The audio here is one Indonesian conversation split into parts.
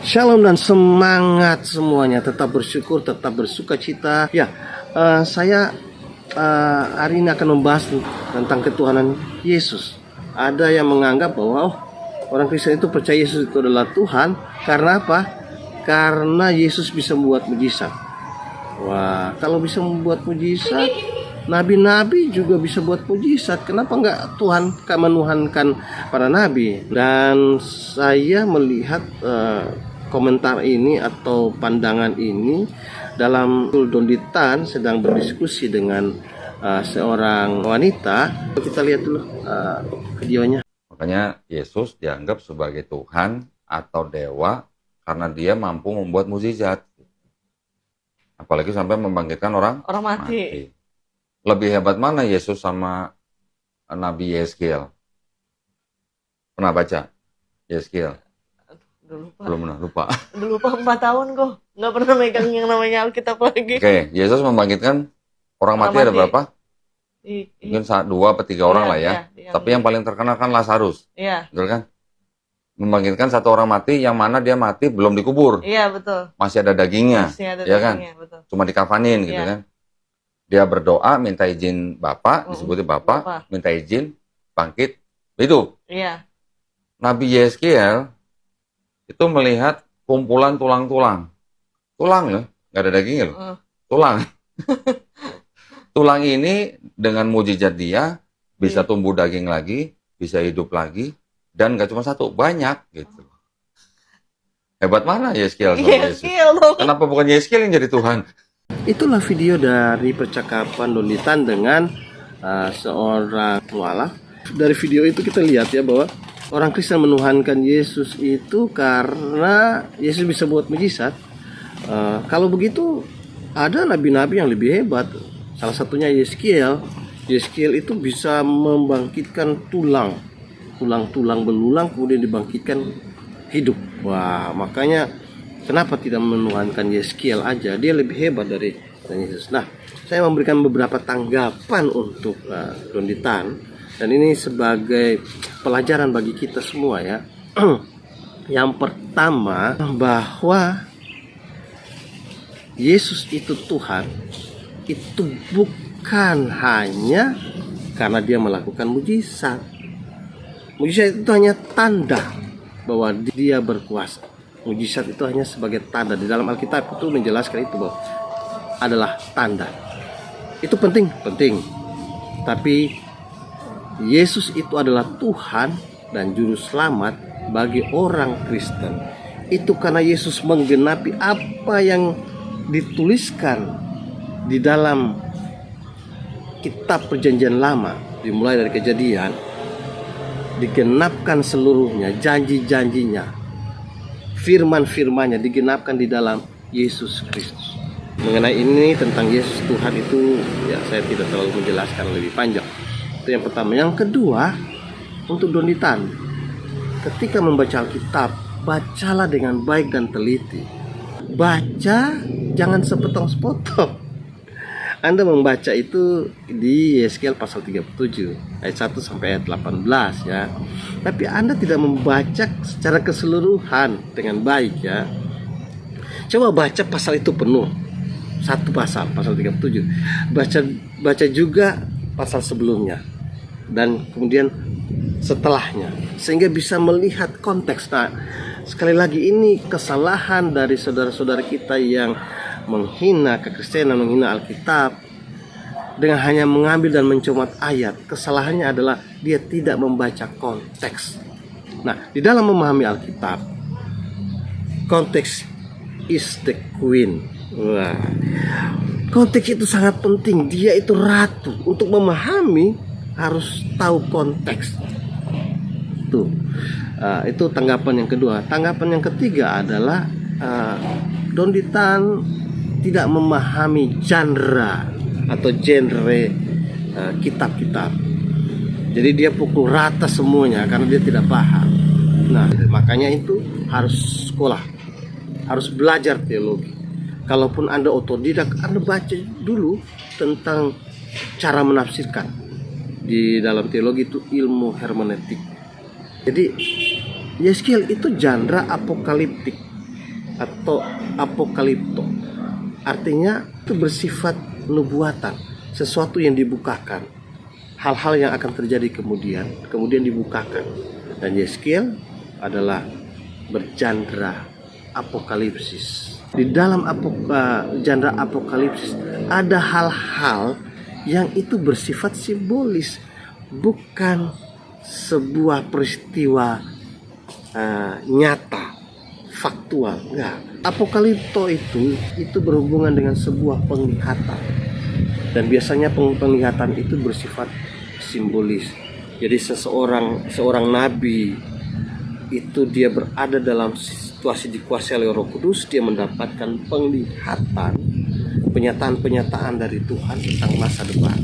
Shalom dan semangat semuanya, tetap bersyukur, tetap bersuka cita. Ya, saya hari ini akan membahas tentang ketuhanan Yesus. Ada yang menganggap bahwa orang Kristen itu percaya Yesus itu adalah Tuhan. Karena apa? Karena Yesus bisa membuat mujizat. Wah, kalau bisa membuat mujizat, nabi-nabi juga bisa buat mujizat. Kenapa enggak Tuhan menuhankan para nabi? Dan saya melihat komentar ini atau pandangan ini dalam Donditan sedang berdiskusi dengan seorang wanita. Kita lihat dulu videonya. Makanya Yesus dianggap sebagai Tuhan atau dewa karena dia mampu membuat mukjizat. Apalagi sampai membangkitkan orang mati. Lebih hebat mana Yesus sama Nabi Yeskiel? Pernah baca Yeskiel? Belum pernah, lupa. Udah lupa 4 tahun kok. Nggak pernah megang yang namanya Alkitab lagi. Oke, Yesus membangkitkan orang mati ada berapa? Mungkin 2 atau 3 orang lah ya. Tapi yang paling terkenal kan Lazarus. Iya. Betul kan? Membangkitkan 1 orang mati yang mana dia mati belum dikubur. Iya, betul. Masih ada dagingnya. Masih ada ya dagingnya, kan? betul. Cuma dikafanin gitu kan. Dia berdoa, minta izin Bapak, disebutnya Bapak, minta izin, bangkit. Itu. Iya. Nabi Yeskiel itu melihat kumpulan tulang-tulang. Tulang loh, nggak ada dagingnya loh. Tulang. Tulang ini dengan mujizat dia bisa tumbuh daging lagi, bisa hidup lagi, dan nggak cuma 1, banyak gitu. Hebat mana Yeskiel sama Yesus? Kenapa bukan Yeskiel yang jadi Tuhan? Itulah video dari percakapan Donditan dengan seorang mualaf. Dari video itu kita lihat ya bahwa orang Kristen menuhankan Yesus itu karena Yesus bisa buat mujizat. Kalau begitu ada nabi-nabi yang lebih hebat. Salah satunya Yeskiel. Yeskiel itu bisa membangkitkan tulang belulang kemudian dibangkitkan hidup. Wah, makanya kenapa tidak menuhankan Yeskiel aja? Dia lebih hebat dari Yesus. Nah, saya memberikan beberapa tanggapan untuk Donditan, dan ini sebagai pelajaran bagi kita semua ya. Yang pertama, bahwa Yesus itu Tuhan itu bukan hanya karena dia melakukan mujizat. Mujizat itu hanya tanda bahwa dia berkuasa. Mujizat itu hanya sebagai tanda. Di dalam Alkitab itu menjelaskan itu bahwa adalah tanda. Itu penting. Tapi Yesus itu adalah Tuhan dan juru selamat bagi orang Kristen. Itu karena Yesus menggenapi apa yang dituliskan di dalam kitab Perjanjian Lama, dimulai dari Kejadian, digenapkan seluruhnya, janji-janjinya, firman-firmannya digenapkan di dalam Yesus Kristus. Mengenai ini tentang Yesus Tuhan itu ya saya tidak terlalu menjelaskan lebih panjang. Itu yang pertama. Yang kedua, untuk Donditan, ketika membaca Alkitab, bacalah dengan baik dan teliti. Baca, jangan sepotong-sepotong. Anda membaca itu di Yeskiel pasal 37 ayat 1 sampai ayat 18 ya. Tapi Anda tidak membaca secara keseluruhan dengan baik ya. Coba baca pasal itu penuh. Satu pasal 37. Baca juga pasal sebelumnya dan kemudian setelahnya, sehingga bisa melihat konteks. Nah, sekali lagi ini kesalahan dari saudara-saudara kita yang menghina kekristenan, menghina Alkitab dengan hanya mengambil dan mencomot ayat. Kesalahannya adalah dia tidak membaca konteks. Nah, di dalam memahami Alkitab, konteks is the queen. Wah, konteks itu sangat penting. Dia itu ratu. Untuk memahami harus tahu konteks. Tuh, itu tanggapan yang kedua. Tanggapan yang ketiga adalah Donditan tidak memahami genre atau genre kitab-kitab. Jadi dia pukul rata semuanya karena dia tidak paham. Nah, makanya itu harus sekolah, harus belajar teologi. Kalaupun Anda otodidak, Anda baca dulu tentang cara menafsirkan. Di dalam teologi itu ilmu hermeneutik. Jadi Yeskiel itu genre apokaliptik. atau apokalipto. Artinya itu bersifat nubuatan, sesuatu yang dibukakan, hal-hal yang akan terjadi kemudian dibukakan. Dan Yeskiel adalah berjandra apokalipsis. Di dalam jandra apokalipsis ada hal-hal yang itu bersifat simbolis, bukan sebuah peristiwa nyata, faktual. Enggak. Apokalipto itu berhubungan dengan sebuah penglihatan, dan biasanya penglihatan itu bersifat simbolis. Jadi seorang nabi itu dia berada dalam situasi dikuasai oleh Roh Kudus, dia mendapatkan penglihatan, penyataan dari Tuhan tentang masa depan,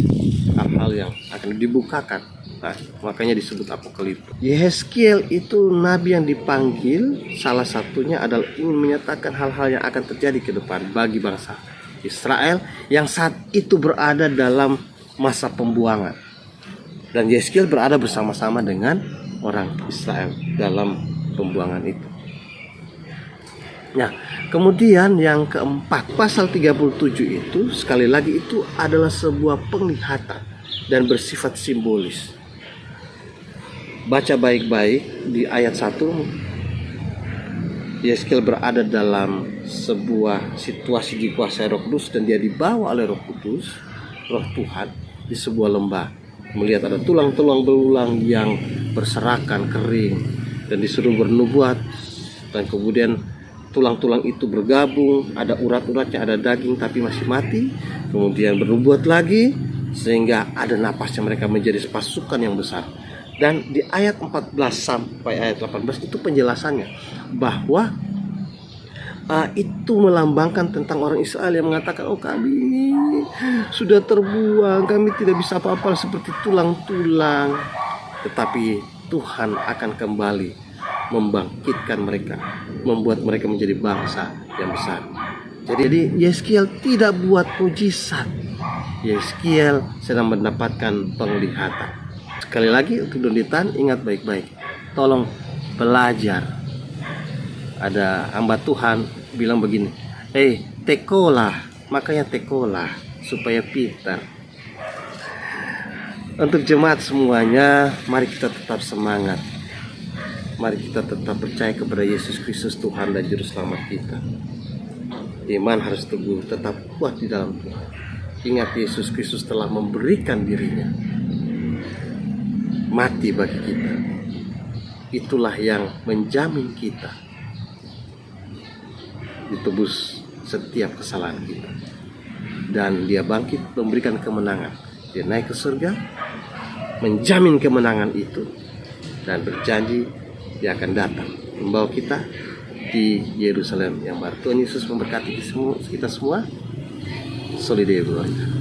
hal-hal yang akan dibukakan. Nah, makanya disebut apokalipto. Yeskiel itu nabi yang dipanggil, salah satunya adalah ingin menyatakan hal-hal yang akan terjadi ke depan bagi bangsa Israel yang saat itu berada dalam masa pembuangan. Dan Yeskiel berada bersama-sama dengan orang Israel dalam pembuangan itu. Nah, kemudian yang keempat, pasal 37 itu sekali lagi itu adalah sebuah penglihatan dan bersifat simbolis. Baca baik-baik di ayat 1. Yeskiel berada dalam sebuah situasi dikuasai Roh Kudus, dan dia dibawa oleh Roh Kudus, Roh Tuhan, di sebuah lembah. Melihat ada tulang-tulang belulang yang berserakan kering, dan disuruh bernubuat. Dan kemudian tulang-tulang itu bergabung, ada urat-uratnya, ada daging tapi masih mati. Kemudian bernubuat lagi sehingga ada napasnya, mereka menjadi pasukan yang besar. Dan di ayat 14 sampai ayat 18 itu penjelasannya bahwa itu melambangkan tentang orang Israel yang mengatakan, oh kami ini sudah terbuang, kami tidak bisa apa-apa, seperti tulang-tulang. Tetapi Tuhan akan kembali membangkitkan mereka, membuat mereka menjadi bangsa yang besar. Jadi Yeskiel tidak buat mujizat, Yeskiel sedang mendapatkan penglihatan. Sekali lagi untuk Donditan, ingat baik-baik, tolong belajar. Ada hamba Tuhan bilang begini, tekolah, makanya tekolah supaya pintar. Untuk jemaat semuanya, mari kita tetap semangat. Mari kita tetap percaya kepada Yesus Kristus Tuhan dan Juru Selamat kita. Iman harus teguh, tetap kuat di dalam Tuhan. Ingat, Yesus Kristus telah memberikan dirinya mati bagi kita. Itulah yang menjamin kita ditebus setiap kesalahan kita. Dan dia bangkit memberikan kemenangan. Dia naik ke surga, menjamin kemenangan itu, dan berjanji dia akan datang membawa kita di Yerusalem yang baru. Tuhan Yesus memberkati kita semua. Soli Deo Gloria.